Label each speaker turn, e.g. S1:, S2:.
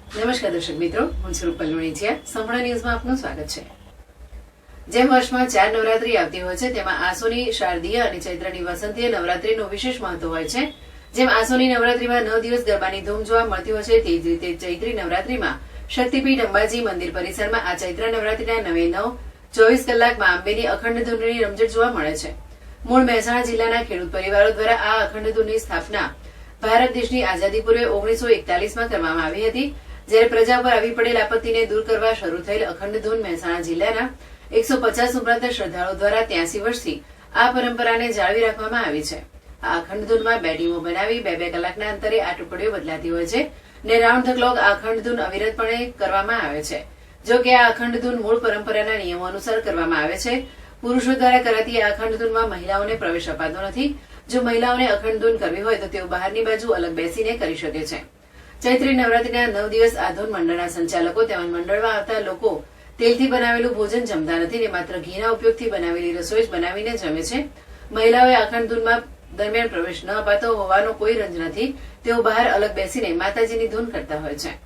S1: નમસ્કાર દર્શક મિત્રો, હું છું રૂપલ લુણીચિયા. સંપૂર્ણ ન્યૂઝમાં આપનું સ્વાગત છે. જેમ વર્ષમાં 4 નવરાત્રી આવતી હોય છે, તેમાં આસોની શારદીય અને ચૈત્રની વસંતીય નવરાત્રીનું વિશેષ મહત્વ હોય છે. જેમ આસોની નવરાત્રીમાં 9 દિવસ ગરબાની ધૂમ જોવા મળતી હોય છે, તે જ રીતે ચૈત્રી નવરાત્રીમાં શક્તિપીઠ અંબાજી મંદિર પરિસરમાં આ ચૈત્ર નવરાત્રીના 9 24 કલાકમાં અંબેની અખંડ ધૂનની રમઝટ જોવા મળે છે. મૂળ મહેસાણા જિલ્લાના ખેડૂત પરિવારો દ્વારા આ અખંડ ધૂનની સ્થાપના ભારત દેશની આઝાદી પૂર્વે 1941માં કરવામાં આવી હતી. જ્યારે પ્રજા પર આવી પડેલ આપત્તિને દૂર કરવા શરૂ થયેલ અખંડ ધૂન મહેસાણા જિલ્લાના 150 ઉપરાંત શ્રદ્ધાળુઓ દ્વારા 83 વર્ષથી આ પરંપરાને જાળવી રાખવામાં આવી છે. આ અખંડ ધૂનમાં 2 ટીમો બનાવી 2-2 કલાકના અંતરે આ ટુકડીઓ બદલાતી હોય છે ને રાઉન્ડ ધ ક્લોક આ અખંડ ધૂન અવિરતપણે કરવામાં આવે છે. જો કે આ અખંડ ધૂન મૂળ પરંપરાના નિયમો અનુસાર કરવામાં આવે છે. પુરુષો દ્વારા કરાતી આ અખંડ ધૂનમાં મહિલાઓને પ્રવેશ અપાતો નથી. જો મહિલાઓને અખંડ ધૂન કરવી હોય તો તેઓ બહારની બાજુ અલગ બેસીને કરી શકે છે. ચૈત્રી નવરાત્રીના 9 દિવસ આ ધૂન મંડળના સંચાલકો તેમજ મંડળમાં આવતા લોકો તેલથી બનાવેલું ભોજન જમતા નથી ને માત્ર ઘીના ઉપયોગથી બનાવેલી રસોઈ જ બનાવીને જમે છે. મહિલાઓએ અખંડ ધૂનમાં દરમિયાન પ્રવેશ ન અપાતો હોવાનો કોઈ રંજ નથી. તેઓ બહાર અલગ બેસીને માતાજીની ધૂન કરતા હોય છે.